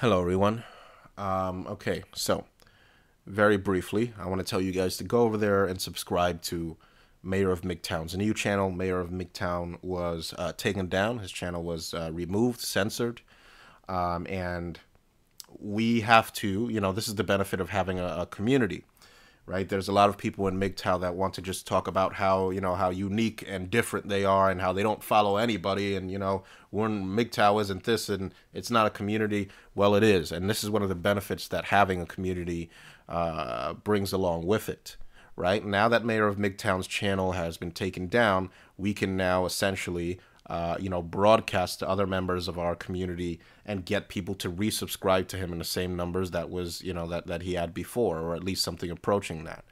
Hello, everyone. Okay, so very briefly, I want to tell you guys to go over there and subscribe to Mayor of Mgtown's new channel. Mayor of Mgtown was taken down. His channel was removed, censored, and we have to, this is the benefit of having a community, right? There's a lot of people in MGTOW that want to just talk about how, how unique and different they are and how they don't follow anybody. And, when MGTOW isn't this and it's not a community. Well, it is. And this is one of the benefits that having a community brings along with it, right? Now that Mayor of Mgtown's channel has been taken down, we can now essentially broadcast to other members of our community and get people to resubscribe to him in the same numbers that was, that he had before, or at least something approaching that.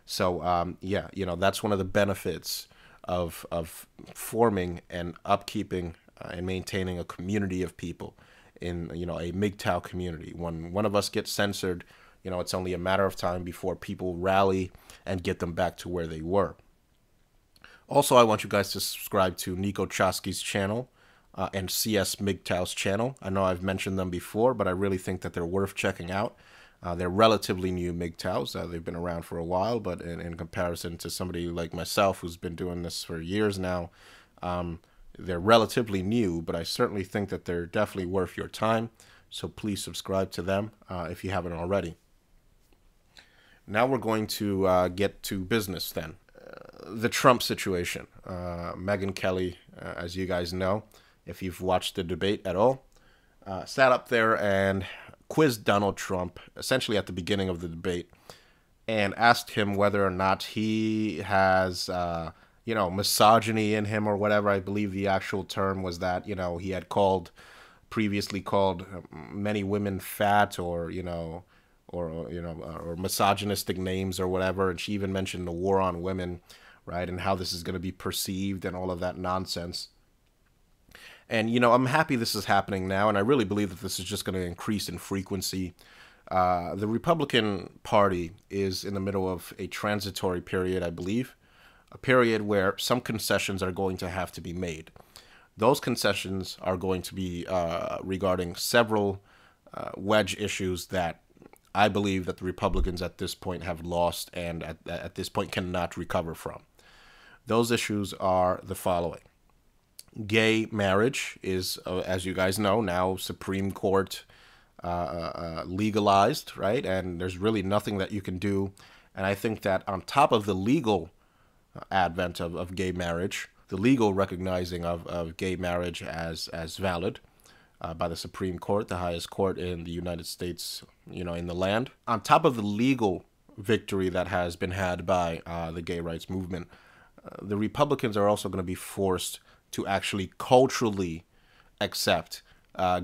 So, yeah, that's one of the benefits of forming and upkeeping and maintaining a community of people in, a MGTOW community. When one of us gets censored, it's only a matter of time before people rally and get them back to where they were. Also, I want you guys to subscribe to Niko Choski's channel and CS MGTOW's channel. I know I've mentioned them before, but I really think that they're worth checking out. They're relatively new MGTOWs. They've been around for a while, but in comparison to somebody like myself who's been doing this for years now, they're relatively new, but I certainly think that they're definitely worth your time. So please subscribe to them if you haven't already. Now we're going to get to business then. The Trump situation. Megyn Kelly, as you guys know, if you've watched the debate at all, sat up there and quizzed Donald Trump essentially at the beginning of the debate and asked him whether or not he has, misogyny in him or whatever. I believe the actual term was that, he had previously called many women fat or misogynistic names or whatever. And she even mentioned the war on women, right? And how this is going to be perceived and all of that nonsense. And, I'm happy this is happening now. And I really believe that this is just going to increase in frequency. The Republican Party is in the middle of a transitory period, I believe, a period where some concessions are going to have to be made. Those concessions are going to be regarding several wedge issues that I believe that the Republicans at this point have lost and at this point cannot recover from. Those issues are the following. Gay marriage is, as you guys know, now Supreme Court legalized, right? And there's really nothing that you can do. And I think that on top of the legal advent of gay marriage, the legal recognizing of gay marriage as valid, by the Supreme Court, the highest court in the United States, in the land. On top of the legal victory that has been had by the gay rights movement, the Republicans are also going to be forced to actually culturally accept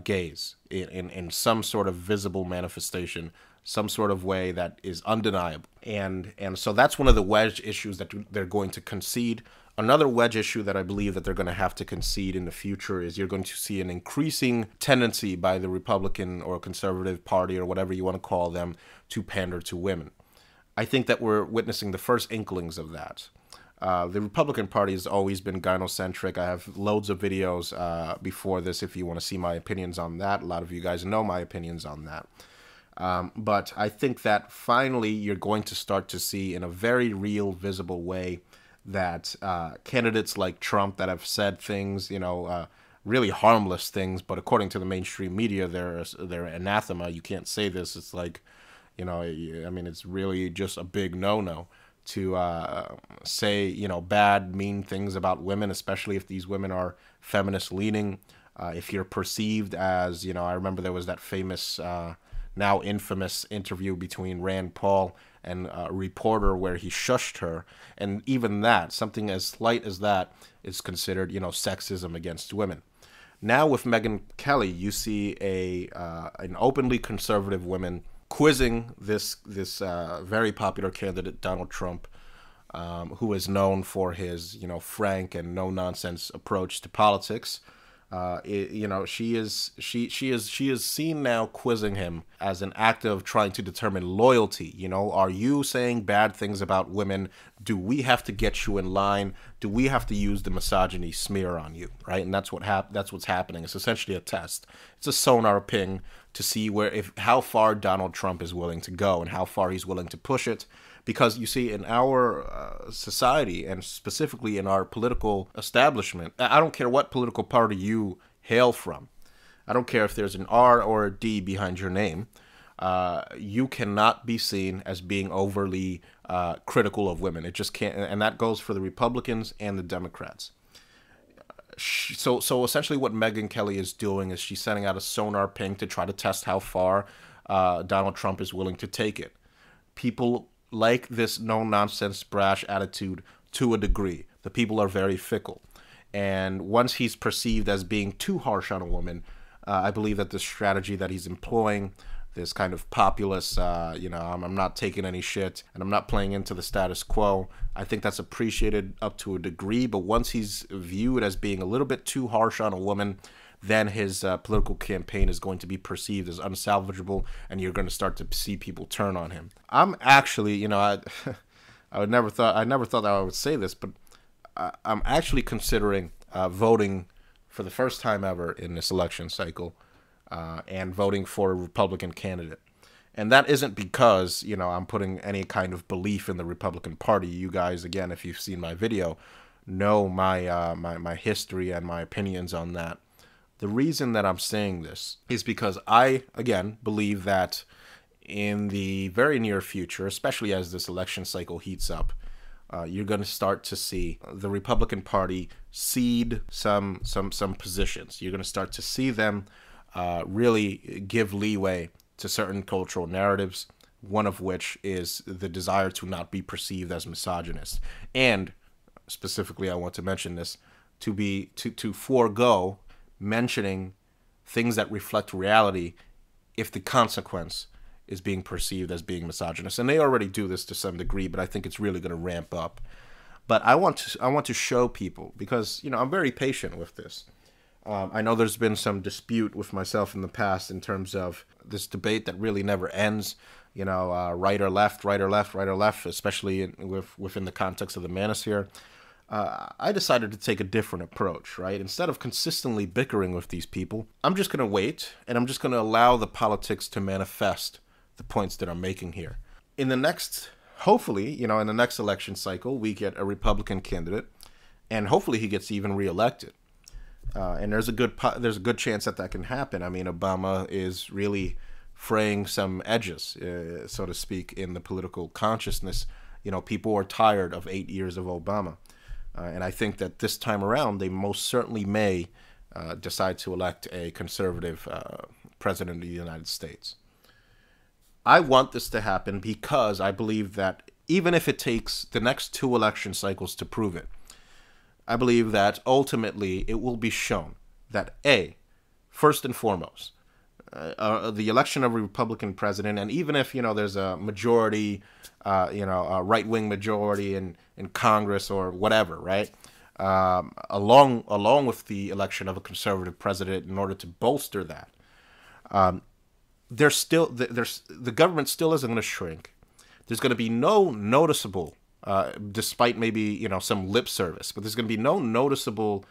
gays in some sort of visible manifestation, some sort of way that is undeniable. And so that's one of the wedge issues that they're going to concede. Another wedge issue that I believe that they're going to have to concede in the future is you're going to see an increasing tendency by the Republican or Conservative Party or whatever you want to call them to pander to women. I think that we're witnessing the first inklings of that. The Republican Party has always been gynocentric. I have loads of videos before this if you want to see my opinions on that. A lot of you guys know my opinions on that. But I think that finally you're going to start to see in a very real, visible way that candidates like Trump that have said things, really harmless things, but according to the mainstream media, they're anathema. You can't say this. It's like, it's really just a big no-no to say, bad, mean things about women, especially if these women are feminist leaning. If you're perceived as, I remember there was that famous, now infamous interview between Rand Paul and a reporter where he shushed her. And even that, something as slight as that, is considered, sexism against women. Now with Megyn Kelly, you see an openly conservative woman quizzing this very popular candidate, Donald Trump, who is known for his, frank and no-nonsense approach to politics. She is seen now quizzing him as an act of trying to determine loyalty. Are you saying bad things about women do we have to get you in line? Do we have to use the misogyny smear on you, right? And that's what's happening. It's essentially a test. It's a sonar ping to see how far Donald Trump is willing to go and how far he's willing to push it. Because you see, in our society, and specifically in our political establishment, I don't care what political party you hail from. I don't care if there's an R or a D behind your name. You cannot be seen as being overly critical of women. It just can't, and that goes for the Republicans and the Democrats. So essentially what Megyn Kelly is doing is she's sending out a sonar ping to try to test how far Donald Trump is willing to take it. People like this no-nonsense, brash attitude to a degree. The people are very fickle. And once he's perceived as being too harsh on a woman, I believe that the strategy that he's employing, this kind of populist, I'm not taking any shit and I'm not playing into the status quo, I think that's appreciated up to a degree. But once he's viewed as being a little bit too harsh on a woman, then his political campaign is going to be perceived as unsalvageable, and you're going to start to see people turn on him. I'm actually, I never thought that I would say this, but I'm actually considering voting for the first time ever in this election cycle, and voting for a Republican candidate. And that isn't because, I'm putting any kind of belief in the Republican Party. You guys, again, if you've seen my video, know my history and my opinions on that. The reason that I'm saying this is because I, again, believe that in the very near future, especially as this election cycle heats up, you're going to start to see the Republican Party cede some positions. You're going to start to see them really give leeway to certain cultural narratives, one of which is the desire to not be perceived as misogynist. And specifically, I want to mention this, to forego mentioning things that reflect reality if the consequence is being perceived as being misogynist. And they already do this to some degree, but I think it's really going to ramp up. But I want to show people, because I'm very patient with this. I know there's been some dispute with myself in the past in terms of this debate that really never ends. Right or left, right or left, right or left, especially within the context of the manosphere. I decided to take a different approach, right? Instead of consistently bickering with these people, I'm just going to wait, and I'm just going to allow the politics to manifest the points that I'm making here. In the next, hopefully, in the next election cycle, we get a Republican candidate, and hopefully he gets even reelected. And there's a good chance that can happen. I mean, Obama is really fraying some edges, so to speak, in the political consciousness. People are tired of 8 years of Obama. And I think that this time around, they most certainly may decide to elect a conservative president of the United States. I want this to happen because I believe that even if it takes the next 2 election cycles to prove it, I believe that ultimately it will be shown that first and foremost, the election of a Republican president, and even if there's a majority, a right-wing majority in Congress or whatever, right? Along with the election of a conservative president, in order to bolster that, the government still isn't going to shrink. There's going to be no noticeable, despite maybe some lip service, but there's going to be no noticeable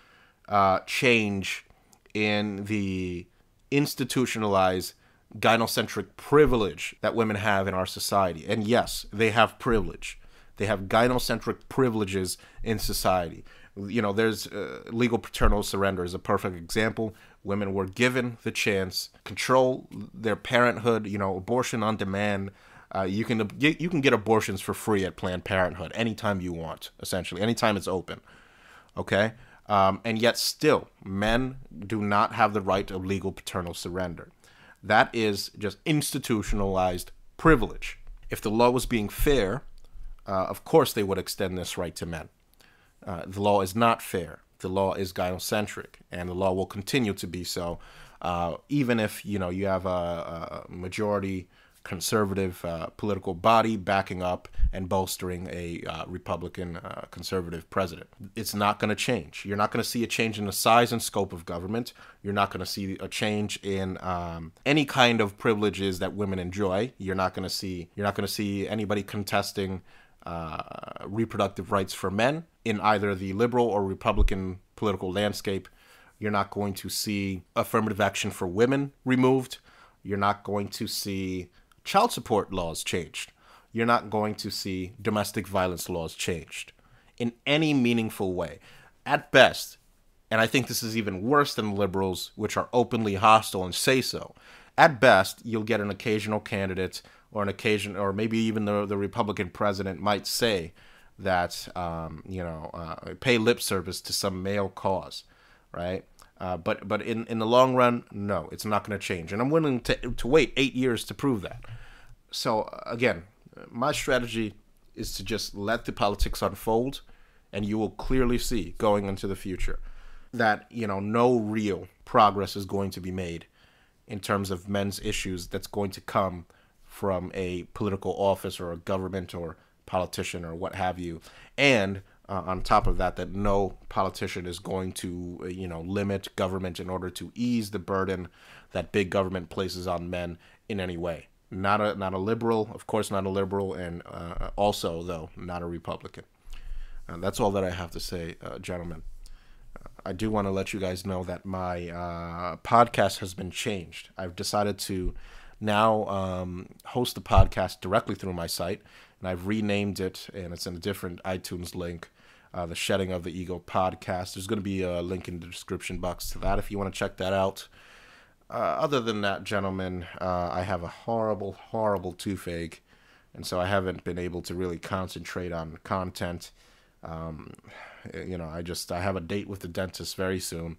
change in the institutionalized gynocentric privilege that women have in our society. And yes, they have privilege. They have gynocentric privileges in society. There's legal paternal surrender is a perfect example. Women were given the chance, control their parenthood, abortion on demand. You can get abortions for free at Planned Parenthood anytime you want, essentially, anytime it's open. Okay? And yet still, men do not have the right of legal paternal surrender. That is just institutionalized privilege. If the law was being fair, of course they would extend this right to men. The law is not fair. The law is gynocentric, and the law will continue to be so, even if you have a majority conservative political body backing up and bolstering a Republican conservative president. It's not going to change. You're not going to see a change in the size and scope of government. You're not going to see a change in any kind of privileges that women enjoy. You're not going to see anybody contesting reproductive rights for men in either the liberal or Republican political landscape. You're not going to see affirmative action for women removed. You're not going to see child support laws changed. You're not going to see domestic violence laws changed in any meaningful way. At best, and I think this is even worse than liberals, which are openly hostile and say so, at best, you'll get an occasional candidate or or maybe even the Republican president might say that, pay lip service to some male cause, right? But in the long run, no, it's not going to change. And I'm willing to wait 8 years to prove that. So, again, my strategy is to just let the politics unfold, and you will clearly see going into the future that, no real progress is going to be made in terms of men's issues that's going to come from a political office or a government or politician or what have you. And on top of that, that no politician is going to, limit government in order to ease the burden that big government places on men in any way. Not a liberal, of course, not a liberal, and also, though, not a Republican. That's all that I have to say, gentlemen. I do want to let you guys know that my podcast has been changed. I've decided to now host the podcast directly through my site, and I've renamed it, and it's in a different iTunes link, the Shedding of the Ego podcast. There's going to be a link in the description box to that if you want to check that out. Other than that, gentlemen, I have a horrible, horrible toothache, and so I haven't been able to really concentrate on content. I have a date with the dentist very soon,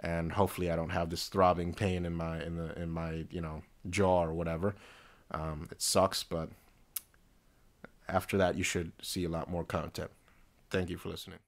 and hopefully I don't have this throbbing pain in my jaw or whatever. It sucks, but after that you should see a lot more content. Thank you for listening.